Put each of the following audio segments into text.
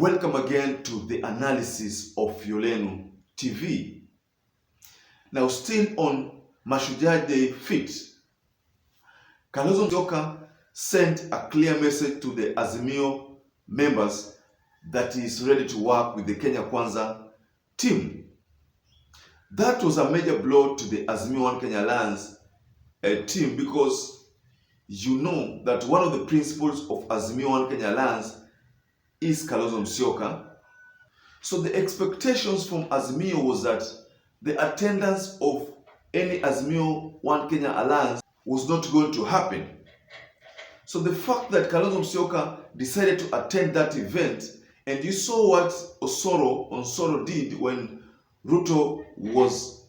Welcome again to the analysis of Yolenu TV. Now, still on Mashujaa Day fit, Kalonzo Musyoka sent a clear message to the AZIMIO members that he is ready to work with the Kenya Kwanza team. That was a major blow to the AZIMIO One Kenya Alliance team, because you know that one of the principles of AZIMIO One Kenya Alliance is Kalonzo Musyoka. So the expectations from AZIMIO was that the attendance of any AZIMIO One Kenya Alliance was not going to happen. So the fact that Kalonzo Musyoka decided to attend that event, and you saw what Onsoro did when Ruto was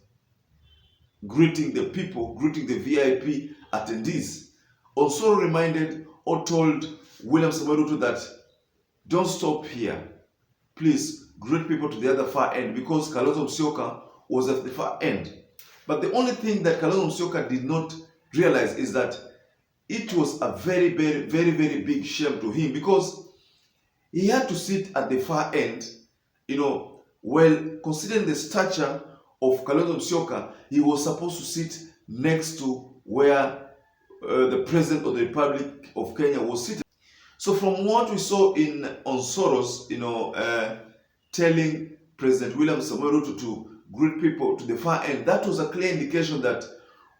greeting the people, greeting the VIP attendees. Onsoro reminded or told William Samoei Ruto that don't stop here. Please greet people to the other far end, because Kalonzo Musyoka was at the far end. But the only thing that Kalonzo Musyoka did not realize is that it was a very big shame to him, because he had to sit at the far end. Well, considering the stature of Kalonzo Musyoka, he was supposed to sit next to where the President of the Republic of Kenya was sitting. So from what we saw on Soros, telling President William Samoei Ruto to greet people to the far end, that was a clear indication that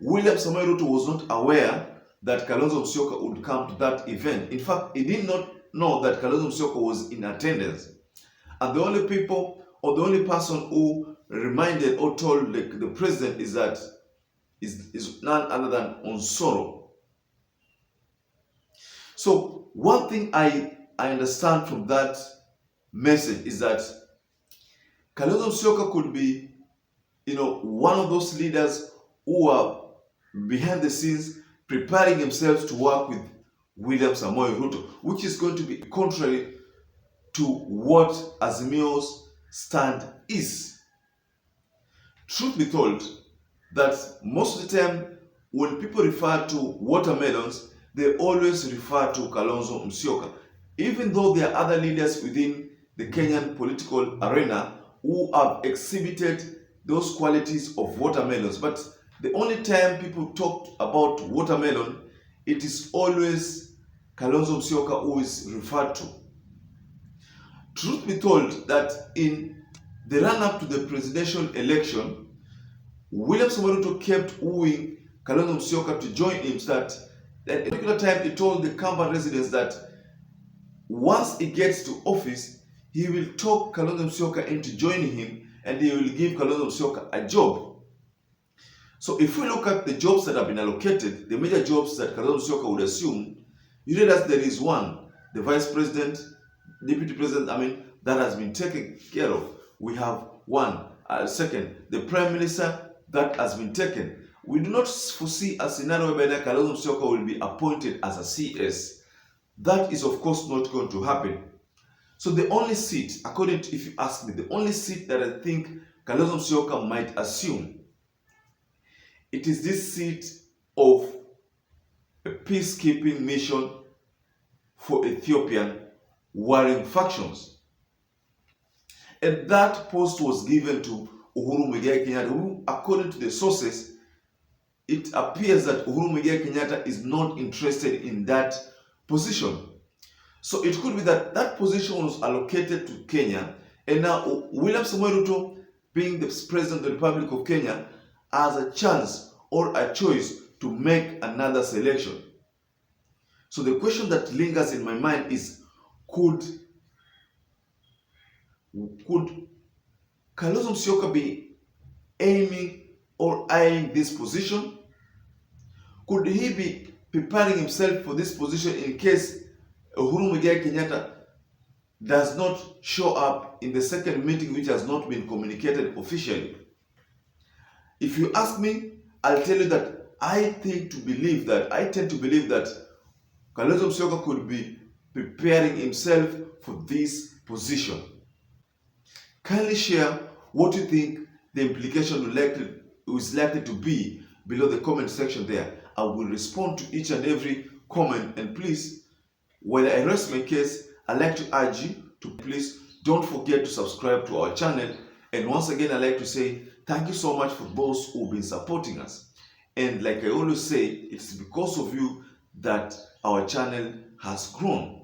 William Samoei Ruto was not aware that Kalonzo Musyoka would come to that event. In fact, he did not know that Kalonzo Musyoka was in attendance. And the only person who reminded or told the president is none other than Onsoro. So one thing I understand from that message is that Kalonzo Musyoka could be, one of those leaders who are behind the scenes preparing himself to work with William Samoei Ruto, which is going to be contrary to what AZIMIO's stand is. Truth be told, that most of the time when people refer to watermelons, they always refer to Kalonzo Musyoka, even though there are other leaders within the Kenyan political arena who have exhibited those qualities of watermelons. But the only time people talk about watermelon, it is always Kalonzo Musyoka who is referred to. Truth be told, that in the run-up to the presidential election, William Samoei Ruto kept wooing Kalonzo Musyoka to join him. That at a particular time, he told the Kamba residents that once he gets to office, he will talk Kalonzo Musyoka into joining him, and he will give Kalonzo Musyoka a job. So if we look at the jobs that have been allocated, the major jobs that Kalonzo Musyoka would assume, you realize there is one, the vice president, deputy president, that has been taken care of. We have one. Second, the prime minister, that has been taken. We do not foresee a scenario where Kalonzo Musyoka will be appointed as a CS. That is, of course, not going to happen. So the only seat, if you ask me, the only seat that I think Kalonzo Musyoka might assume, it is this seat of a peacekeeping mission for Ethiopian warring factions. And that post was given to Uhuru Muigai Kenyatta, who, according to the sources, it appears that Uhuru Muigai Kenyatta is not interested in that position. So it could be that that position was allocated to Kenya, and now William Samoei Ruto, being the President of the Republic of Kenya, has a chance or a choice to make another selection. So the question that lingers in my mind is, could Kalonzo Musyoka be aiming or eyeing this position? Could he be preparing himself for this position in case Uhuru Muigai Kenyatta does not show up in the second meeting, which has not been communicated officially? If you ask me, I'll tell you that I tend to believe that Kalonzo Musyoka could be preparing himself for this position. Kindly share what you think the implication is likely to be below the comment section there. I will respond to each and every comment, and please, while I rest my case, I'd like to urge you to please Don't forget to subscribe to our channel. And once again, I'd like to say thank you so much for those who've been supporting us. And like I always say, it's because of you that our channel has grown.